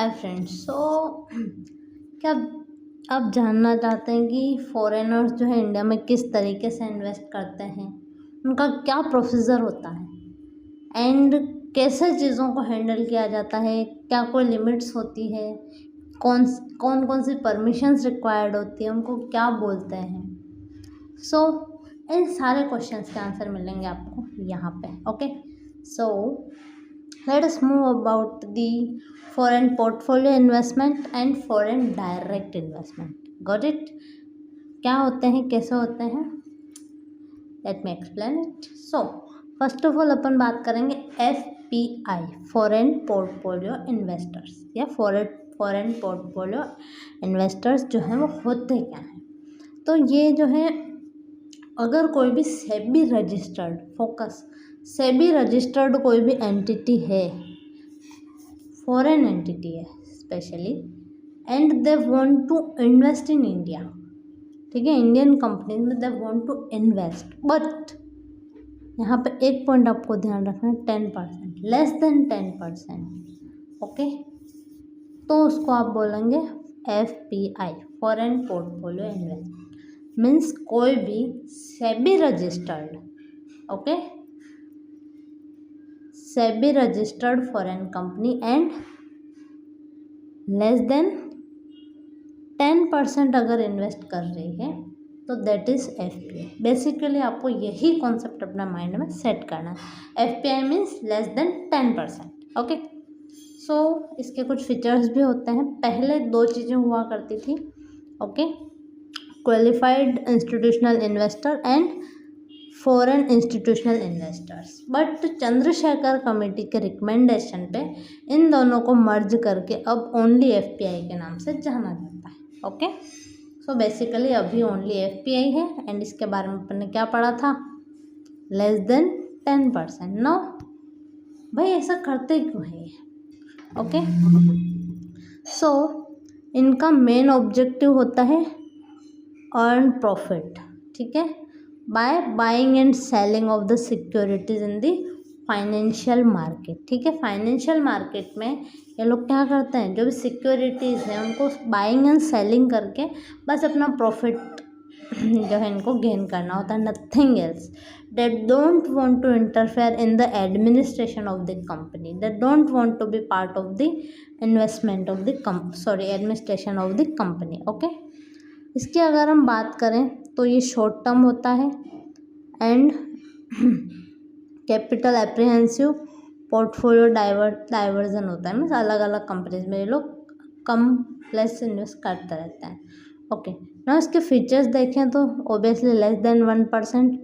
Hi friends. क्या आप जानना चाहते हैं कि फॉरेनर्स जो है इंडिया में किस तरीके से इन्वेस्ट करते हैं, उनका क्या प्रोसीजर होता है एंड कैसे चीज़ों को हैंडल किया जाता है, क्या कोई लिमिट्स होती है, कौन कौन सी परमिशंस रिक्वायर्ड होती है, उनको क्या बोलते हैं। इन सारे क्वेश्चंस के आंसर मिलेंगे आपको यहाँ पे। Okay, so let us move about the foreign portfolio investment and foreign direct investment. Got it? क्या होते हैं, कैसे होते हैं, let me explain it. So first of all अपन बात करेंगे FPI, foreign portfolio investors या foreign portfolio investors जो हैं वो होते क्या हैं। तो ये जो है, अगर कोई भी सेबी रजिस्टर्ड कोई भी एंटिटी है, फॉरेन एंटिटी है specially, and they want to invest in India, ठीक है, इंडियन कंपनी में they want to invest, but यहाँ पे एक पॉइंट आपको ध्यान रखना है, 10%, लेस देन 10%। ओके, तो उसको आप बोलेंगे FPI, foreign portfolio investment. Means कोई भी SEBI registered, okay, SEBI registered foreign company and less than 10% अगर इन्वेस्ट कर रही है तो दैट इज FPI। बेसिकली आपको यही कॉन्सेप्ट अपना माइंड में सेट करना है। FPI means less than 10%। Okay, so इसके कुछ फीचर्स भी होते हैं। पहले दो चीज़ें हुआ करती थी, okay, qualified institutional investor and foreign institutional investors, but Chandrashekhar committee के रिकमेंडेशन पे इन दोनों को मर्ज करके अब ओनली FPI के नाम से जाना जाता है। ओके, सो बेसिकली अभी ओनली FPI है एंड इसके बारे में अपन ने क्या पढ़ा था, लेस देन 10%। नो भाई, ऐसा करते क्यों है ये? ओके, सो इनका मेन ऑब्जेक्टिव होता है अर्न प्रॉफिट, ठीक है, by buying and selling of the securities in the financial market. ठीक है, फाइनेंशियल मार्केट में ये लोग क्या करते हैं, जो भी सिक्योरिटीज़ हैं उनको बाइंग एंड सेलिंग करके बस अपना प्रॉफिट जो है इनको गेन करना होता है, nothing else. They don't want to interfere in the administration of the company, they don't want to be part of the investment of the administration of the company. Okay, इसकी अगर हम बात करें तो ये शॉर्ट टर्म होता है and capital apprehensive portfolio diversion होता है। मीन्स अलग अलग कंपनीज में ये लोग कम लेस इन्वेस्ट करते रहते हैं। ओके, ना इसके फीचर्स देखें तो obviously less than 1%,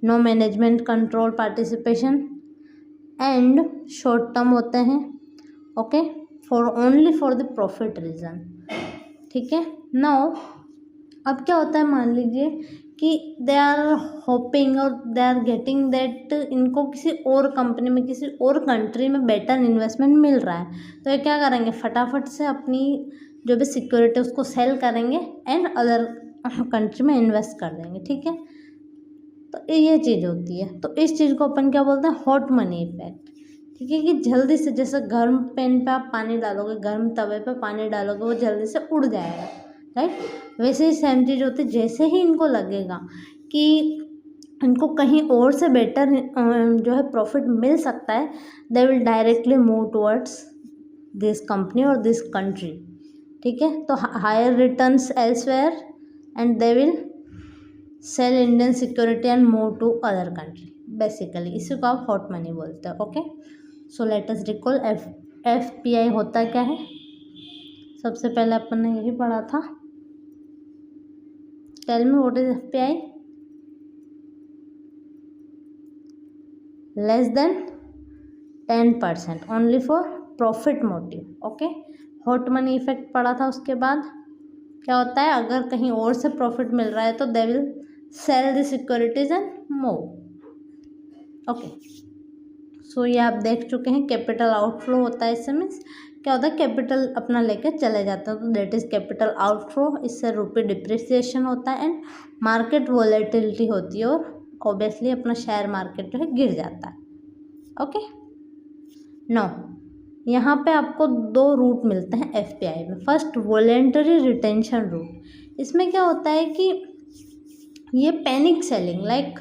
no management control participation and short term होते हैं। Okay, only for the profit reason. ठीक है, नाउ अब क्या होता है, मान लीजिए कि दे आर होपिंग और दे आर गेटिंग दैट इनको किसी और कंपनी में, किसी और कंट्री में बेटर इन्वेस्टमेंट मिल रहा है, तो ये क्या करेंगे, फटाफट से अपनी जो भी सिक्योरिटी उसको सेल करेंगे एंड अदर कंट्री में इन्वेस्ट कर देंगे। ठीक है, तो ये चीज़ होती है। तो इस चीज़ को अपन क्या बोलते हैं, हॉट मनी इफेक्ट। ठीक है, कि जल्दी से, जैसे गर्म पैन पे आप पानी डालोगे, गर्म तवे पे पानी डालोगे, वो जल्दी से उड़ जाएगा, राइट। वैसे ही सेम चीज़ होती है, जैसे ही इनको लगेगा कि इनको कहीं और से बेटर जो है प्रॉफिट मिल सकता है, they will directly move towards this company और दिस कंट्री। ठीक है, तो higher returns elsewhere and they will sell Indian security and move to other country. Basically इसी को आप हॉट मनी बोलते हैं। Okay, so let us recall FPI होता क्या है। सबसे पहले अपन ने यही पढ़ा था। Tell me what is FPI? Less than 10%, only for profit motive. Okay, hot money effect पढ़ा था। उसके बाद क्या होता है, अगर कहीं और से प्रॉफिट मिल रहा है तो they will sell the securities and move. Okay, so ये आप देख चुके हैं। कैपिटल आउटफ्लो होता है, इससे मीन्स क्या होता है, कैपिटल अपना लेके चले जाते हैं, तो दैट इज कैपिटल आउटफ्लो। इससे रुपये डिप्रिसिएशन होता है एंड मार्केट वॉलेटिलिटी होती है और ऑब्वियसली अपना शेयर मार्केट जो है गिर जाता है। ओके, नो यहाँ पे आपको 2 रूट मिलते हैं एफपीआई में। First voluntary retention route. इसमें क्या होता है कि ये पैनिक सेलिंग, लाइक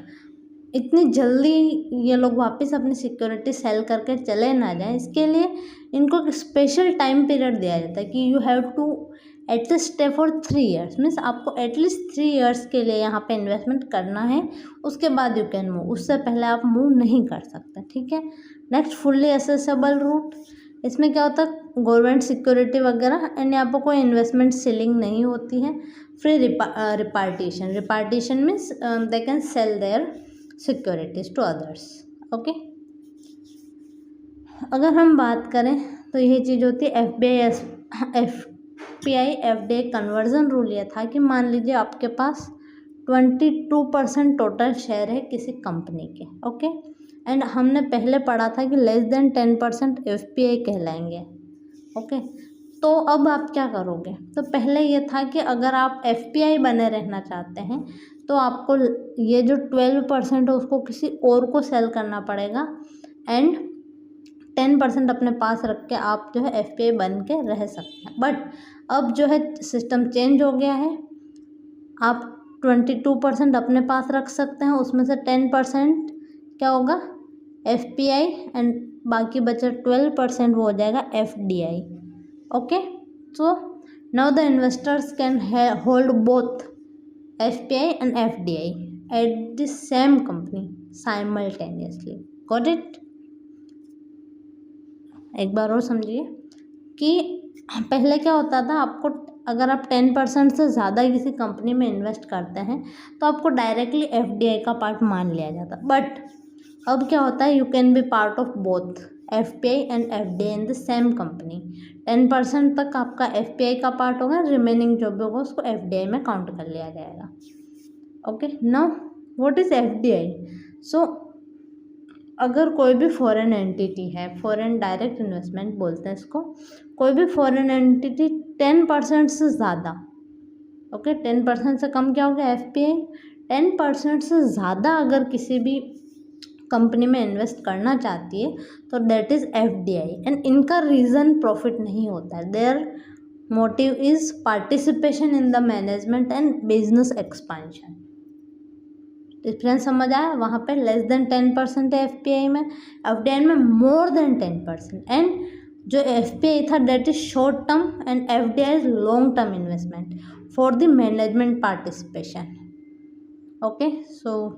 इतनी जल्दी ये लोग वापस अपनी सिक्योरिटी सेल करके चले ना जाएं, इसके लिए इनको एक स्पेशल टाइम पीरियड दिया जाता है कि you have to at least stay for 3 years. Means आपको एटलीस्ट 3 ईयर्स के लिए यहाँ पे इन्वेस्टमेंट करना है, उसके बाद यू कैन मूव, उससे पहले आप मूव नहीं कर सकते, ठीक है। Next fully accessible route. इसमें क्या होता है, गवर्नमेंट सिक्योरिटी वगैरह एंड यहाँ पर कोई इन्वेस्टमेंट सीलिंग नहीं होती है। Free repatriation. Repatriation means they can sell their securities to others, okay. अगर हम बात करें तो यही चीज़ होती है एफपीआई एफडीआई कन्वर्जन रूल। ये था कि मान लीजिए आपके पास 22% टोटल शेयर है किसी कंपनी के, ओके, एंड हमने पहले पढ़ा था कि लेस देन 10% एफपीआई कहलाएंगे, ओके। तो अब आप क्या करोगे, तो पहले ये था कि अगर आप एफपीआई बने रहना चाहते हैं तो आपको ये जो 12% है उसको किसी और को सेल करना पड़ेगा एंड 10% अपने पास रख के आप जो है एफपीआई बन के रह सकते हैं। बट अब जो है सिस्टम चेंज हो गया है, आप 22% अपने पास रख सकते हैं, उसमें से 10% क्या होगा एफपीआई एंड बाकी बचा 12% वो हो जाएगा FDI, okay. So now the investors can hold both FPI and FDI at the same company simultaneously. Got it? एक बार और समझिए कि पहले क्या होता था, आपको अगर आप 10% से ज़्यादा किसी कंपनी में इन्वेस्ट करते हैं तो आपको डायरेक्टली एफडीआई का पार्ट मान लिया जाता। बट अब क्या होता है, you can be part of both FPI and FDI in the same company. 10% तक आपका एफपीआई का पार्ट होगा, रिमेनिंग जो भी होगा उसको एफडीआई में काउंट कर लिया जाएगा, okay. Now what is FDI? So अगर कोई भी फॉरेन एंटिटी है, फॉरेन डायरेक्ट इन्वेस्टमेंट बोलते हैं इसको, कोई भी फॉरेन एंटिटी 10% से ज़्यादा, ओके, 10% से कम क्या हो गया एफपीआई, 10% से ज़्यादा अगर किसी भी कंपनी में इन्वेस्ट करना चाहती है तो दैट इज़ एफडीआई। एंड इनका रीज़न प्रॉफिट नहीं होता है, their motive is participation in the management and business expansion. Difference समझ आया? वहाँ पे लेस देन 10% है एफपीआई में, एफडीआई में मोर देन 10%। एंड जो एफपीआई था that is short term and FDI is long term investment for the management participation, okay. So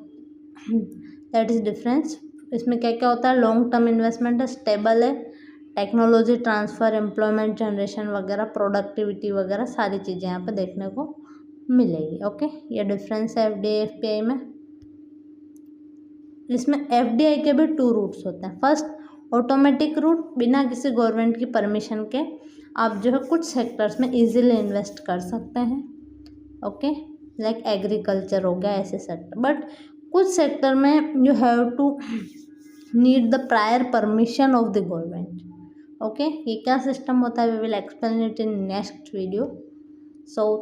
that is difference. इसमें क्या क्या होता है, लॉन्ग टर्म इन्वेस्टमेंट है, स्टेबल है, टेक्नोलॉजी ट्रांसफ़र, एम्प्लॉयमेंट जनरेशन वगैरह, प्रोडक्टिविटी वगैरह सारी चीज़ें यहाँ पे देखने को मिलेगी, ओके। ये डिफरेंस है एफडीआई एफपीआई में। इसमें एफडीआई के भी 2 रूट्स होते हैं। फर्स्ट ऑटोमेटिक रूट, बिना किसी गवर्नमेंट की परमिशन के आप जो है कुछ सेक्टर्स में इजीली इन्वेस्ट कर सकते हैं, ओके, लाइक एग्रीकल्चर हो गया, ऐसे सेक्टर। बट कुछ सेक्टर में you have to need the prior permission of the government, okay. ये क्या सिस्टम होता है, we will explain it in next video. So